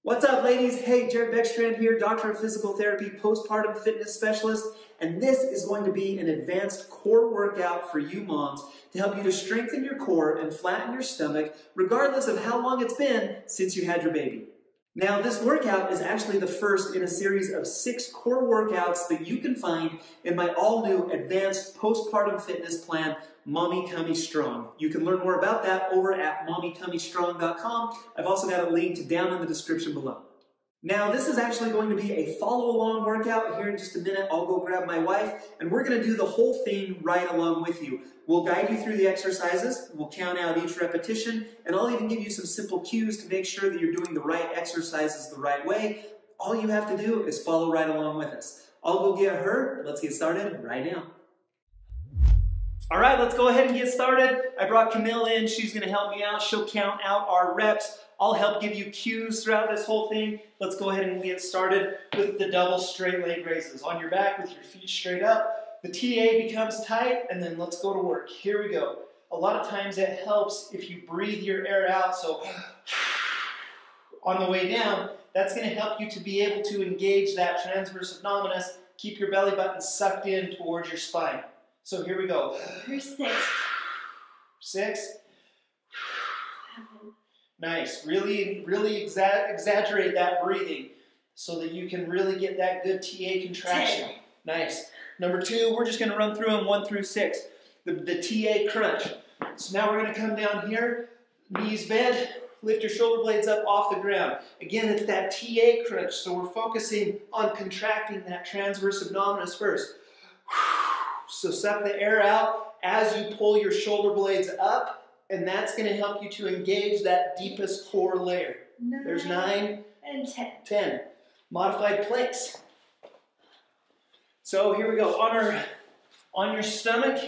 What's up, ladies? Hey, Jared Beckstrand here, Doctor of Physical Therapy, Postpartum Fitness Specialist, and this is going to be an advanced core workout for you moms to help you to strengthen your core and flatten your stomach, regardless of how long it's been since you had your baby. Now, this workout is actually the first in a series of 6 core workouts that you can find in my all-new advanced postpartum fitness plan, Mommy Tummy Strong. You can learn more about that over at mommytummystrong.com. I've also got it linked down in the description below. Now, this is actually going to be a follow-along workout. Here in just a minute, I'll go grab my wife, and we're going to do the whole thing right along with you. We'll guide you through the exercises, we'll count out each repetition, and I'll even give you some simple cues to make sure that you're doing the right exercises the right way. All you have to do is follow right along with us. I'll go get her. Let's get started right now. All right, let's go ahead and get started. I brought Camille in. She's going to help me out. She'll count out our reps. I'll help give you cues throughout this whole thing. Let's go ahead and get started with the double straight leg raises. On your back with your feet straight up. The TA becomes tight, and then let's go to work. Here we go. A lot of times it helps if you breathe your air out. So on the way down, that's going to help you to be able to engage that transverse abdominis. Keep your belly button sucked in towards your spine. So here we go. Here's 6. 6. 7. Nice. Really exaggerate that breathing so that you can really get that good TA contraction. 10. Nice. Number 2, we're just going to run through them 1 through 6. The TA crunch. So now we're going to come down here, knees bent, lift your shoulder blades up off the ground. Again, it's that TA crunch, so we're focusing on contracting that transverse abdominis first. So suck the air out as you pull your shoulder blades up, and that's going to help you to engage that deepest core layer. 9. There's 9. And 10. 10. Modified planks. So here we go. On your stomach,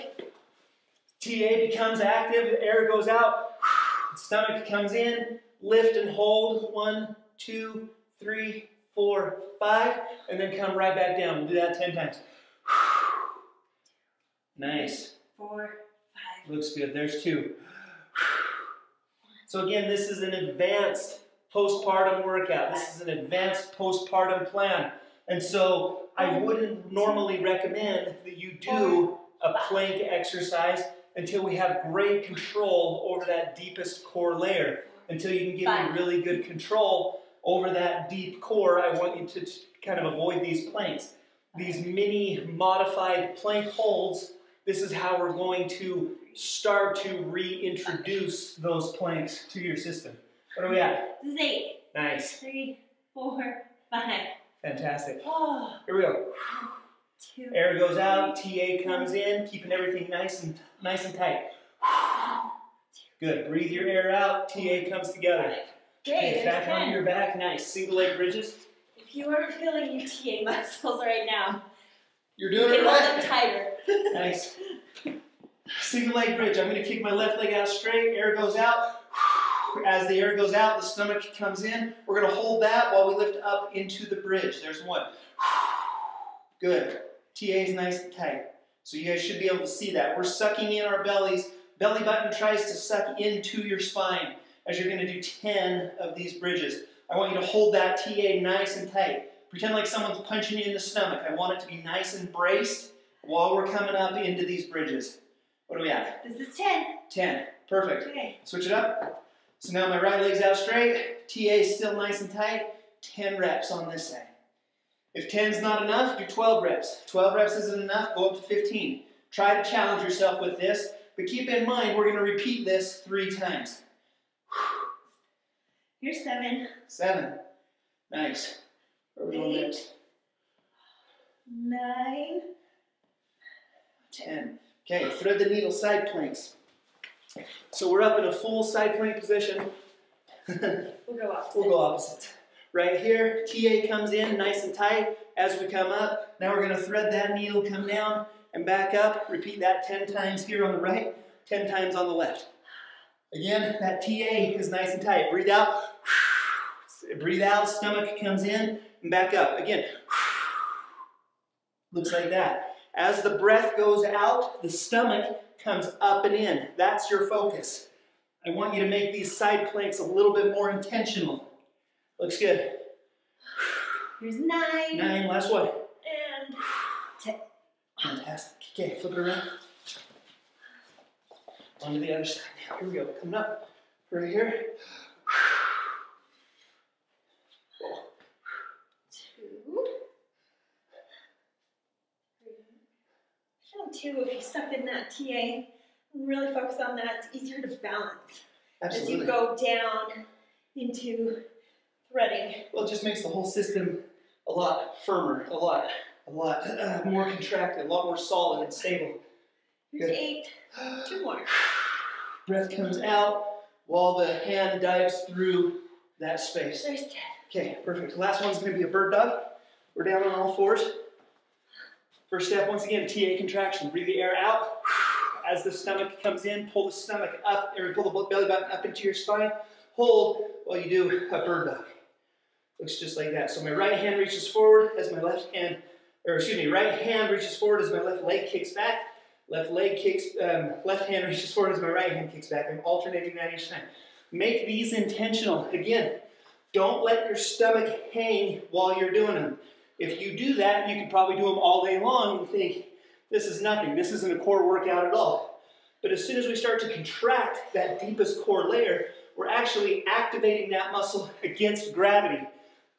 TA becomes active, air goes out, stomach comes in, lift and hold, 1, 2, 3, 4, 5, and then come right back down. We'll do that 10 times. Nice. 4, 5. Looks good. There's 2. So again, this is an advanced postpartum workout. This is an advanced postpartum plan. And so I wouldn't normally recommend that you do a plank exercise until we have great control over that deepest core layer. Until you can get really good control over that deep core, I want you to kind of avoid these planks. These mini modified plank holds, this is how we're going to start to reintroduce those planks to your system. What are we at? This is 8. Nice. 3, 4, 5. Fantastic. Oh. Here we go. 2. Air goes out, TA comes in, keeping everything nice and tight. Good. Breathe your air out, TA comes together. Okay, back on your back. Nice. Single leg bridges. If you are feeling your TA muscles right now, you're doing it hold right. them tighter. Nice. Single leg bridge. I'm going to kick my left leg out straight. Air goes out. As the air goes out, the stomach comes in. We're going to hold that while we lift up into the bridge. There's 1. Good. TA is nice and tight. So you guys should be able to see that. We're sucking in our bellies. Belly button tries to suck into your spine as you're going to do 10 of these bridges. I want you to hold that TA nice and tight. Pretend like someone's punching you in the stomach. I want it to be nice and braced while we're coming up into these bridges. What are we at? This is 10. 10. Perfect. Okay. Switch it up. So now my right leg's out straight. TA is still nice and tight. 10 reps on this side. If 10's not enough, do 12 reps. 12 reps isn't enough, go up to 15. Try to challenge yourself with this, but keep in mind we're going to repeat this 3 times. Here's 7. 7. Nice. Where are we going next? 9. 10. Okay, thread the needle side planks. So we're up in a full side plank position. We'll go opposite. We'll go opposite. Right here, TA comes in nice and tight as we come up. Now we're going to thread that needle, come down and back up. Repeat that 10 times here on the right, 10 times on the left. Again, that TA is nice and tight. Breathe out. Breathe out, stomach comes in and back up. Again, looks like that. As the breath goes out, the stomach comes up and in. That's your focus. I want you to make these side planks a little bit more intentional. Looks good. Here's 9. 9, last one. And 10. Fantastic. Okay, flip it around. Onto the other side now. Here we go. Coming up. Right here. 2. 3. Feel 2 if you suck in that TA. Really focus on that. It's easier to balance. Absolutely. As you go down into threading. Well, it just makes the whole system a lot firmer, a lot more contracted, a lot more solid and stable. Here's Good. 8. 2 more. Breath comes out while the hand dives through that space. There's 10. Okay, perfect. Last one's going to be a bird dog. We're down on all fours. First step, once again, TA contraction. Breathe the air out. As the stomach comes in, pull the stomach up, or pull the belly button up into your spine. Hold while you do a bird dog. Looks just like that. So my right hand reaches forward as my left hand, right hand reaches forward as my left leg kicks back. Left hand reaches forward as my right hand kicks back. I'm alternating that each time. Make these intentional. Again, don't let your stomach hang while you're doing them. If you do that, you can probably do them all day long and think, this is nothing. This isn't a core workout at all. But as soon as we start to contract that deepest core layer, we're actually activating that muscle against gravity.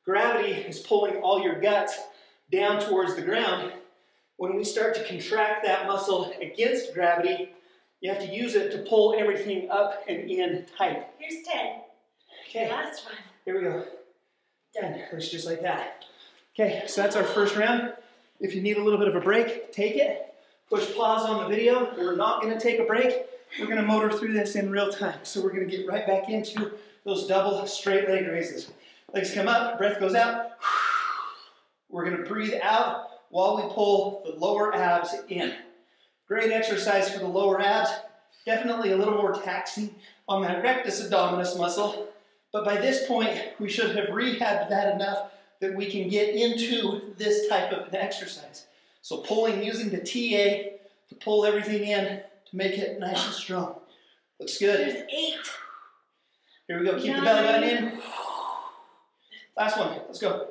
Gravity is pulling all your guts down towards the ground. When we start to contract that muscle against gravity, you have to use it to pull everything up and in tight. Here's 10. Okay. Last one. Here we go. 10. Looks just like that. Okay, so that's our first round. If you need a little bit of a break, take it. Push pause on the video. We're not going to take a break. We're going to motor through this in real time. So we're going to get right back into those double straight leg raises. Legs come up, breath goes out. We're going to breathe out while we pull the lower abs in. Great exercise for the lower abs. Definitely a little more taxing on that rectus abdominis muscle. But by this point, we should have rehabbed that enough that we can get into this type of an exercise. So pulling, using the TA to pull everything in to make it nice and strong. Looks good. There's 8. Here we go. Keep the belly button in. Last one. Let's go.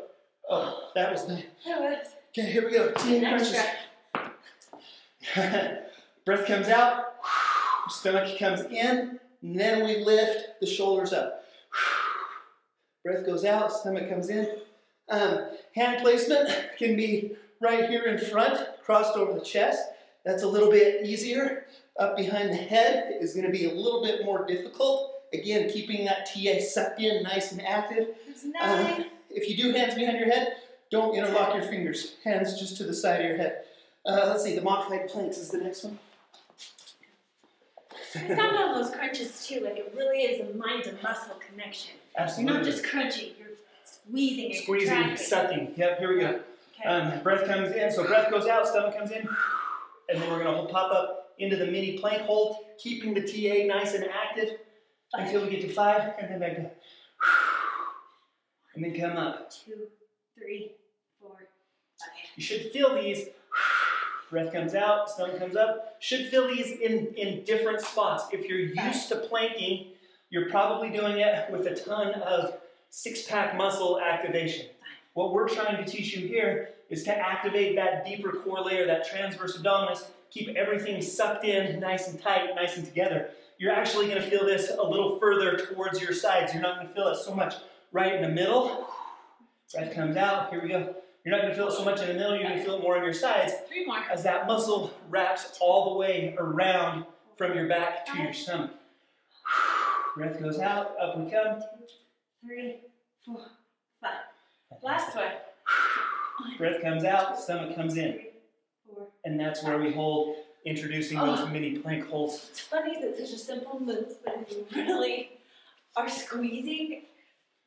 Oh, that was 9. That was. Okay, here we go. TA crunches. Breath comes out. Stomach comes in. And then we lift the shoulders up. Breath goes out. Stomach comes in. Hand placement can be right here in front, crossed over the chest. That's a little bit easier. Up behind the head is going to be a little bit more difficult. Again, keeping that TA sucked in, nice and active. There's 9. If you do hands behind your head, don't interlock your fingers. Hands just to the side of your head. Let's see, the modified planks is the next one. I found all those crunches too, like it really is a mind to muscle connection. Absolutely. You're not just crunching, you're squeezing and Squeezing, contracting. sucking. Yep, here we go. Okay. Breath comes in, so breath goes out, stomach comes in, and then we're going to pop up into the mini plank hold, keeping the TA nice and active until we get to 5, and then back down. And then come up. 2, 3, 4, 5. You should feel these. Breath comes out, stomach comes up. Should feel these in different spots. If you're used to planking, you're probably doing it with a ton of six-pack muscle activation. What we're trying to teach you here is to activate that deeper core layer, that transverse abdominis, keep everything sucked in nice and tight, nice and together. You're actually going to feel this a little further towards your sides. You're not going to feel it so much right in the middle. Breath comes out. Here we go. You're not going to feel it so much in the middle. You're going to feel it more on your sides. 3 more. As that muscle wraps all the way around from your back to your stomach. Breath goes out. Up we come. 2, 3, 4, 5. Last one. Breath comes out. Stomach comes in. 3, 4. And that's where we hold, introducing those mini plank holds. It's funny that it's such a simple move, but if you really are squeezing,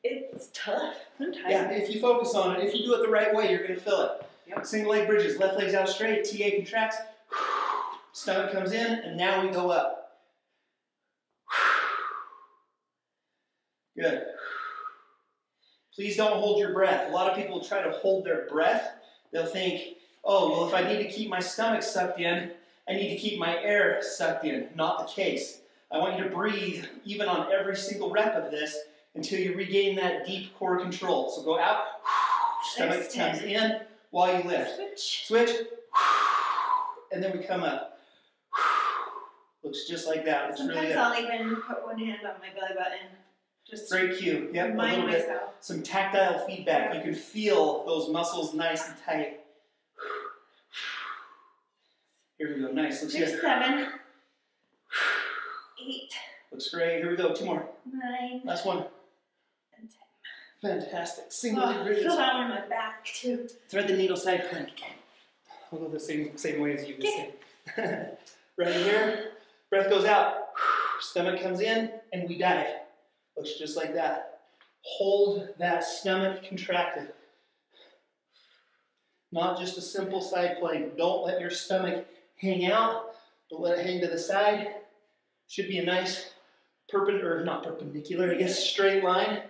it's tough sometimes. Yeah, if you focus on it, if you do it the right way, you're going to feel it. Yep. Single leg bridges, left leg's out straight, TA contracts, stomach comes in, and now we go up. Good. Please don't hold your breath. A lot of people try to hold their breath. They'll think, oh, well, if I need to keep my stomach sucked in, I need to keep my air sucked in. Not the case. I want you to breathe, even on every single rep of this, until you regain that deep core control. So go out, stomach comes in while you lift. Switch, and then we come up. Looks just like that. It's Sometimes really I'll even put one hand on my belly button. Just great cue. Yep, a little bit. Some tactile feedback. You can feel those muscles nice and tight. Here we go. Nice. Looks good. 7, 8. Looks great. Here we go. 2 more. 9. Last one. And 10. Fantastic. Single I feel that one on my back too. Thread the needle side plank. I'll go the same way as you just did. Right here. Breath goes out. Stomach comes in, and we dive. Looks just like that. Hold that stomach contracted. Not just a simple side plank. Don't let your stomach hang out. Don't let it hang to the side. Should be a nice not perpendicular, I guess, straight line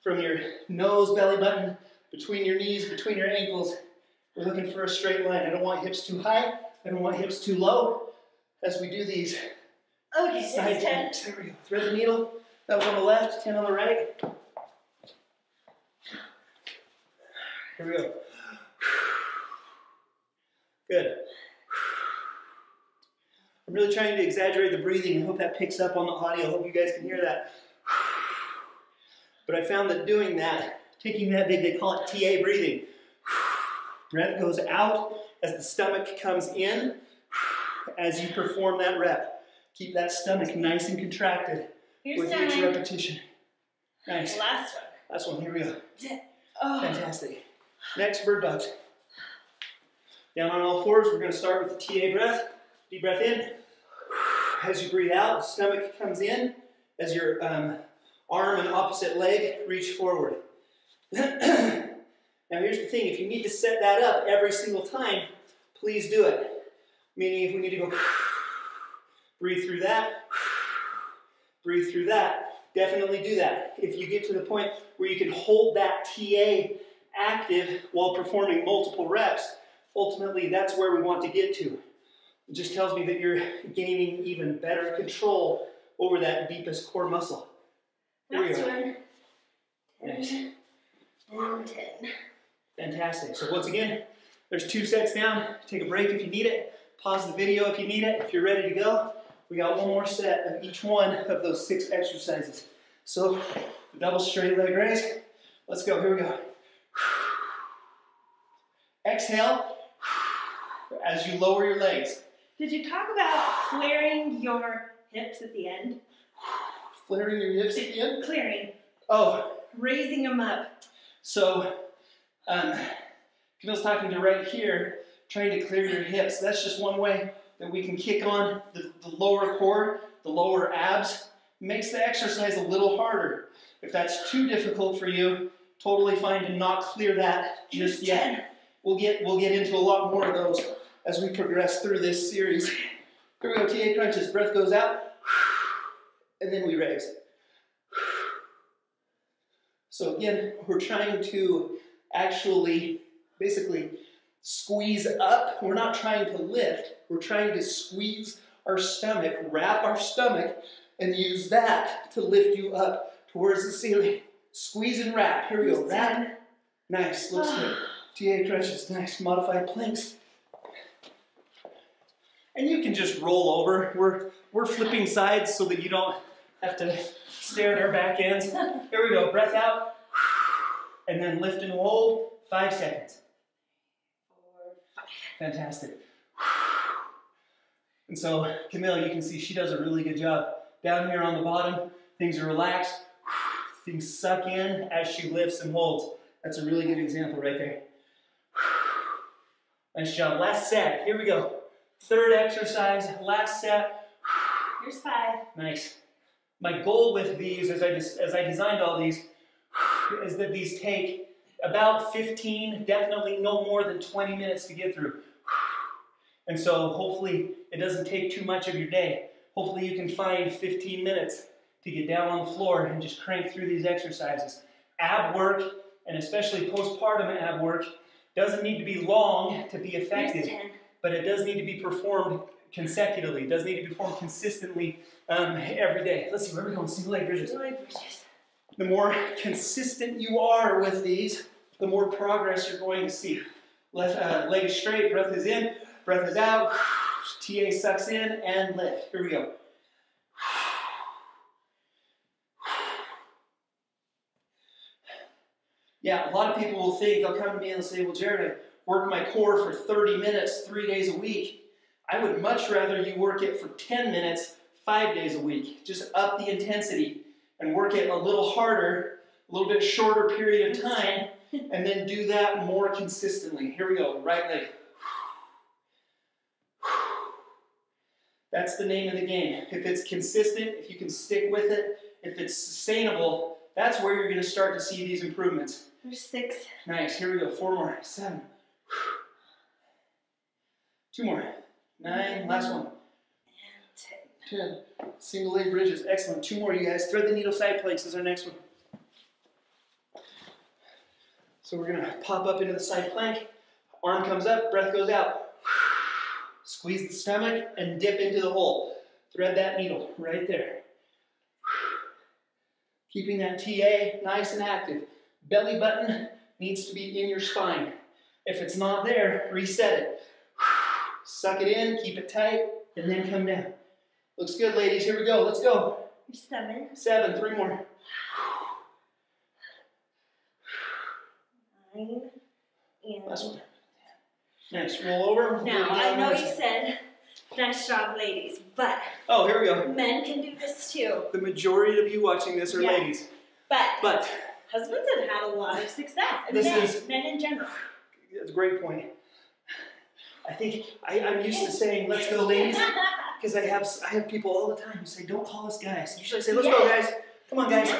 from your nose, belly button, between your knees, between your ankles. We're looking for a straight line. I don't want hips too high. I don't want hips too low as we do these side planks. There we go. Thread the needle. That was on the left, 10 on the right. Here we go. Good. I'm really trying to exaggerate the breathing. I hope that picks up on the audio. I hope you guys can hear that. But I found that doing that, taking that big, they call it TA breathing. Breath goes out as the stomach comes in as you perform that rep. Keep that stomach nice and contracted with each repetition. Nice. Last one. Here we go. Fantastic. Next, bird dogs. Down on all fours, we're going to start with the TA breath. Deep breath in. As you breathe out, the stomach comes in as your arm and opposite leg reach forward. Now here's the thing, if you need to set that up every single time, please do it. Meaning if we need to go breathe through that, definitely do that. If you get to the point where you can hold that TA active while performing multiple reps, ultimately that's where we want to get to. It just tells me that you're gaining even better control over that deepest core muscle. Here we go. Nice. And 10. Fantastic. So once again, there's 2 sets down. Take a break if you need it. Pause the video if you need it. If you're ready to go, we got 1 more set of each one of those 6 exercises. So the double straight leg raise. Let's go. Here we go. Exhale as you lower your legs. Did you talk about clearing your hips at the end? Flaring your hips at the end? Clearing. Oh. Raising them up. So, Camille's talking to right here, trying to clear your hips. That's just one way that we can kick on the lower core, the lower abs. Makes the exercise a little harder. If that's too difficult for you, totally fine to not clear that just yet. We'll get into a lot more of those as we progress through this series. Here we go, TA crunches. Breath goes out, and then we raise. So again, we're trying to actually basically squeeze up. We're not trying to lift. We're trying to squeeze our stomach, wrap our stomach, and use that to lift you up towards the ceiling. Squeeze and wrap. Here we go. Wrap. Nice. Looks good. TA crunches. Nice. Modified planks. And you can just roll over. We're flipping sides so that you don't have to stare at our back ends. Here we go. Breath out. And then lift and hold. 5 seconds. 4, 5. Fantastic. And so, Camille, you can see she does a really good job. Down here on the bottom, things are relaxed. Things suck in as she lifts and holds. That's a really good example right there. Nice job. Last set. Here we go. 3rd exercise. Last set. Here's 5. Nice. My goal with these, as I designed all these, is that these take about 15, definitely no more than 20 minutes to get through. And so hopefully it doesn't take too much of your day. Hopefully you can find 15 minutes to get down on the floor and just crank through these exercises. Ab work, and especially postpartum ab work, doesn't need to be long to be effective, but it does need to be performed consecutively. It does need to be performed consistently every day. Let's see, where are we going? Single leg bridges. The more consistent you are with these, the more progress you're going to see. Left leg is straight, breath is in, breath is out. TA sucks in and lift. Here we go. Yeah, a lot of people will think, they'll come to me and they'll say, well, Jared, I work my core for 30 minutes, 3 days a week. I would much rather you work it for 10 minutes, 5 days a week. Just up the intensity and work it a little harder, a little bit shorter period of time, and then do that more consistently. Here we go, right leg. That's the name of the game. If it's consistent, if you can stick with it, if it's sustainable, that's where you're going to start to see these improvements. There's 6. Nice. Here we go. 4 more. 7. 2 more. 9. Last one. And 10. Single leg bridges. Excellent. 2 more, you guys. Thread the needle side planks is our next one. So we're going to pop up into the side plank. Arm comes up. Breath goes out. Squeeze the stomach and dip into the hole. Thread that needle right there. Keeping that TA nice and active. Belly button needs to be in your spine. If it's not there, reset it. Suck it in, keep it tight, and then come down. Looks good, ladies. Here we go. Let's go. 7. 7. 3 more. 9. And last one. Nice. Roll over. Now, I know you said, nice job, ladies, but oh, here we go. Men can do this too. The majority of you watching this are ladies. But husbands have had a lot of success. And men in general. That's a great point. I think I'm used to saying, let's go, ladies, because I have people all the time who say, don't call us guys. Usually I say, let's go, guys. Come on, guys.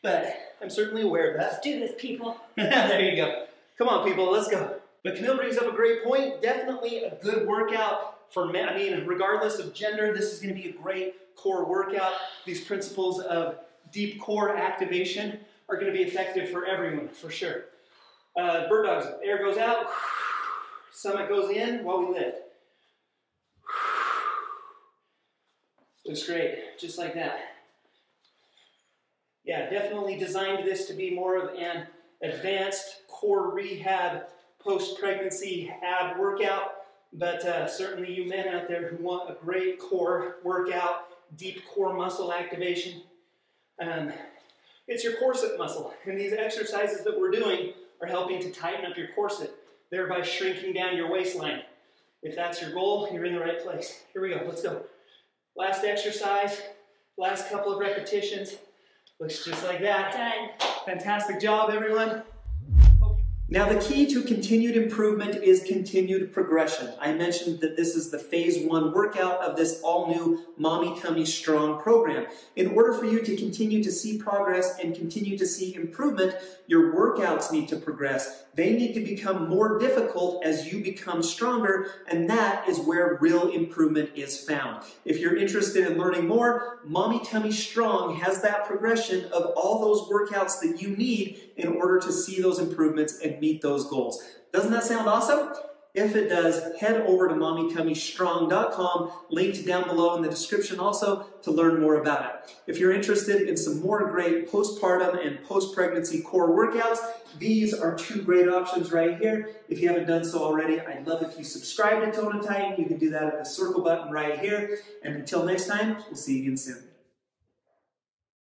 But I'm certainly aware of that. Let's do this, people. There you go. Come on, people, let's go. But Camille brings up a great point. Definitely a good workout for men. I mean, regardless of gender, this is going to be a great core workout. These principles of deep core activation are going to be effective for everyone, for sure. Bird dogs. Air goes out. Stomach goes in while we lift. Looks great. Just like that. Yeah, definitely designed this to be more of an advanced core rehab post-pregnancy ab workout, but certainly you men out there who want a great core workout, deep core muscle activation, it's your corset muscle, and these exercises that we're doing are helping to tighten up your corset, thereby shrinking down your waistline. If that's your goal, you're in the right place. Here we go, let's go. Last exercise, last couple of repetitions. Looks just like that. Done. Fantastic job, everyone. Now, the key to continued improvement is continued progression. I mentioned that this is the phase 1 workout of this all-new Mommy Tummy Strong program. In order for you to continue to see progress and continue to see improvement, your workouts need to progress. They need to become more difficult as you become stronger, and that is where real improvement is found. If you're interested in learning more, Mommy Tummy Strong has that progression of all those workouts that you need in order to see those improvements and meet those goals. Doesn't that sound awesome? If it does, head over to mommytummystrong.com, linked down below in the description also, to learn more about it. If you're interested in some more great postpartum and post-pregnancy core workouts, these are 2 great options right here. If you haven't done so already, I'd love if you subscribe to Tone and Tighten. You can do that at the circle button right here. And until next time, we'll see you again soon.